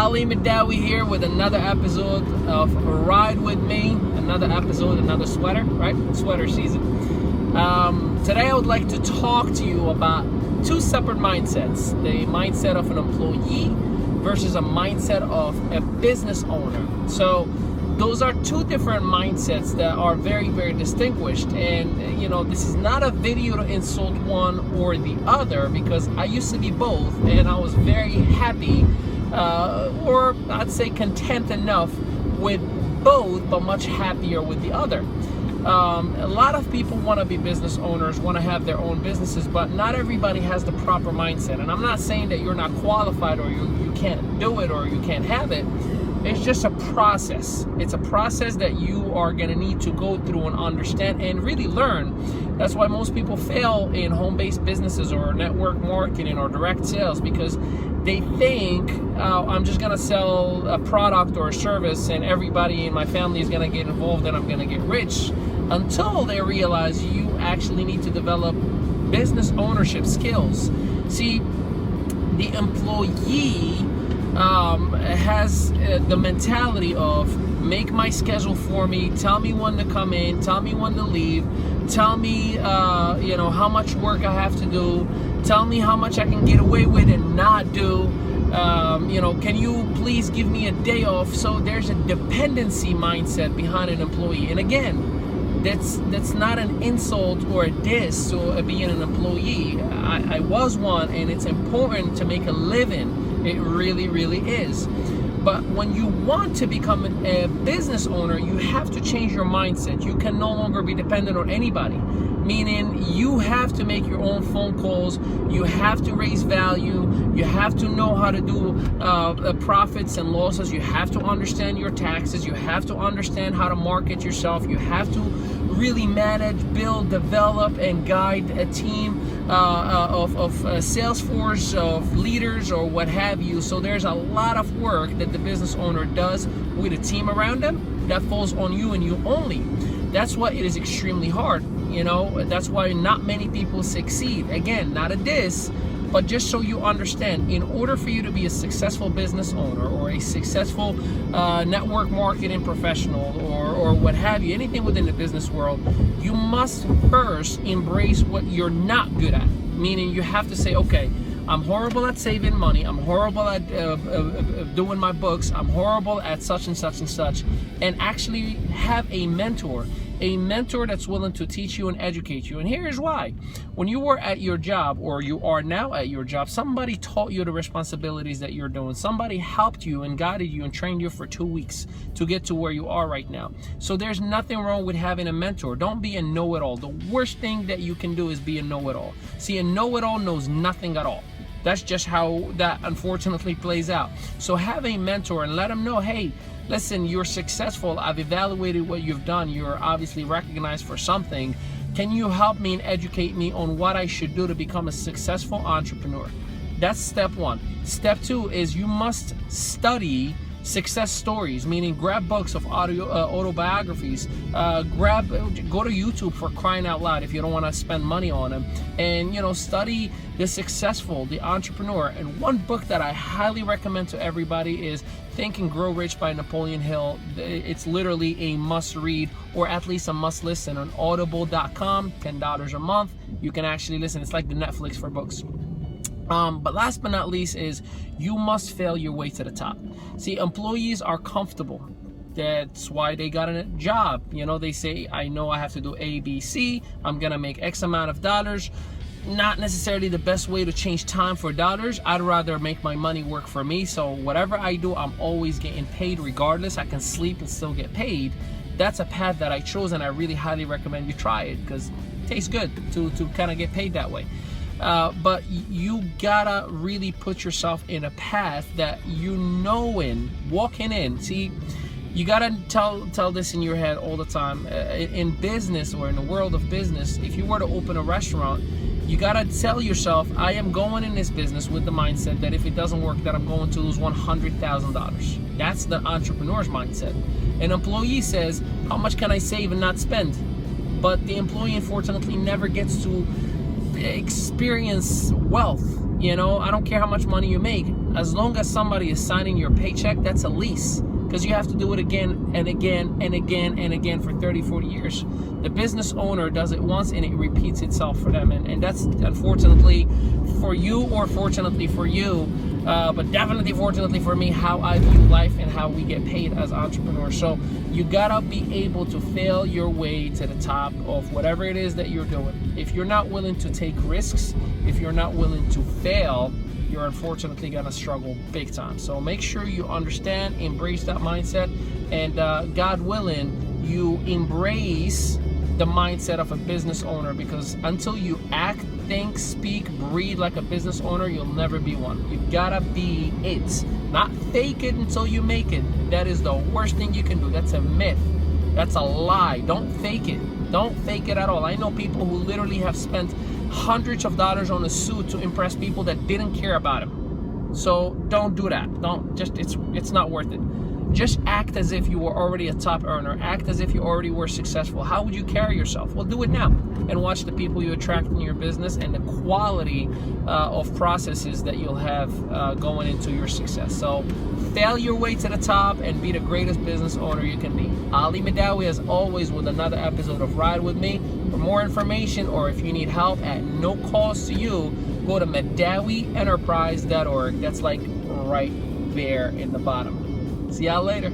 Ali Madawi here with another episode of Ride With Me. Another episode, another sweater, right? Sweater season. Today I would like to talk to you about two separate mindsets. The mindset of an employee versus a mindset of a business owner. So those are two different mindsets that are very, very distinguished. And this is not a video to insult one or the other, because I used to be both and I was very happy, or I'd say content enough with both, but much happier with the other. A lot of people want to be business owners, want to have their own businesses, but not everybody has the proper mindset. And I'm not saying that you're not qualified or you can't do it or you can't have it. It's just a process. It's a process that you are going to need to go through and understand and really learn. That's why most people fail in home-based businesses or network marketing or direct sales, because they think, I'm just going to sell a product or a service and everybody in my family is going to get involved and I'm going to get rich, until they realize you actually need to develop business ownership skills. See, the employee has the mentality of make my schedule for me, tell me when to come in, tell me when to leave, tell me how much work I have to do, tell me how much I can get away with and not do, can you please give me a day off? So there's a dependency mindset behind an employee. And again, that's not an insult or a diss to being an employee. I was one, and it's important to make a living. It really, really is. But when you want to become a business owner, you have to change your mindset. You can no longer be dependent on anybody. Meaning you have to make your own phone calls. You have to raise value. You have to know how to do profits and losses. You have to understand your taxes. You have to understand how to market yourself. You have to really manage, build, develop, and guide a team of sales force, of leaders, or what have you. So there's a lot of work that the business owner does with a team around them that falls on you and you only. That's why it is extremely hard. That's why not many people succeed. Again, not a diss, but just so you understand, in order for you to be a successful business owner or a successful network marketing professional or what have you, anything within the business world, you must first embrace what you're not good at. Meaning you have to say, okay, I'm horrible at saving money, I'm horrible at doing my books, I'm horrible at such and such and such, and actually have a mentor that's willing to teach you and educate you. And here's why. When you were at your job, or you are now at your job, somebody taught you the responsibilities that you're doing. Somebody helped you and guided you and trained you for 2 weeks to get to where you are right now. So there's nothing wrong with having a mentor. Don't be a know-it-all. The worst thing that you can do is be a know-it-all. See, a know-it-all knows nothing at all. That's just how that unfortunately plays out. So have a mentor and let them know, hey, listen, you're successful. I've evaluated what you've done. You're obviously recognized for something. Can you help me and educate me on what I should do to become a successful entrepreneur? That's step one. Step two is you must study success stories, meaning grab books of autobiographies, go to YouTube, for crying out loud, if you don't want to spend money on them, and study the successful, the entrepreneur. And one book that I highly recommend to everybody is Think and Grow Rich by Napoleon Hill. It's literally a must read, or at least a must listen. On audible.com, $10 a month, you can actually listen. It's like the Netflix for books. But last but not least is you must fail your way to the top. See, employees are comfortable. That's why they got a job. They say, I know I have to do A, B, C. I'm going to make X amount of dollars. Not necessarily the best way to change time for dollars. I'd rather make my money work for me. So whatever I do, I'm always getting paid regardless. I can sleep and still get paid. That's a path that I chose, and I really highly recommend you try it, because it tastes good to kind of get paid that way. But you gotta really put yourself in a path that walking in. See, you gotta tell this in your head all the time. In business, or in the world of business, if you were to open a restaurant, you gotta tell yourself, I am going in this business with the mindset that if it doesn't work, that I'm going to lose $100,000. That's the entrepreneur's mindset. An employee says, how much can I save and not spend? But the employee, unfortunately, never gets to experience wealth. I don't care how much money you make. as long as somebody is signing your paycheck, that's a lease, because you have to do it again and again and again and again for 30, 40 years. The business owner does it once and it repeats itself for them. And that's unfortunately for you, or fortunately for you, but definitely fortunately for me, how I view life and how we get paid as entrepreneurs. So you gotta be able to fail your way to the top of whatever it is that you're doing. If you're not willing to take risks, if you're not willing to fail, you're unfortunately gonna struggle big time. So make sure you understand, embrace that mindset, and God willing, you embrace the mindset of a business owner, because until you act, think, speak, breathe like a business owner, you'll never be one. You gotta be it, not fake it until you make it. That is the worst thing you can do. That's a myth. That's a lie. Don't fake it. Don't fake it at all. I know people who literally have spent hundreds of dollars on a suit to impress people that didn't care about them. So don't do that. Don't just, it's not worth it. Just act as if you were already a top earner. Act as if you already were successful. How would you carry yourself? Well, do it now, and watch the people you attract in your business and the quality of processes that you'll have going into your success. So fail your way to the top and be the greatest business owner you can be. Ali Madawi, as always, with another episode of Ride With Me. For more information, or if you need help at no cost to you, go to MadawiEnterprise.org. That's like right there in the bottom. See y'all later.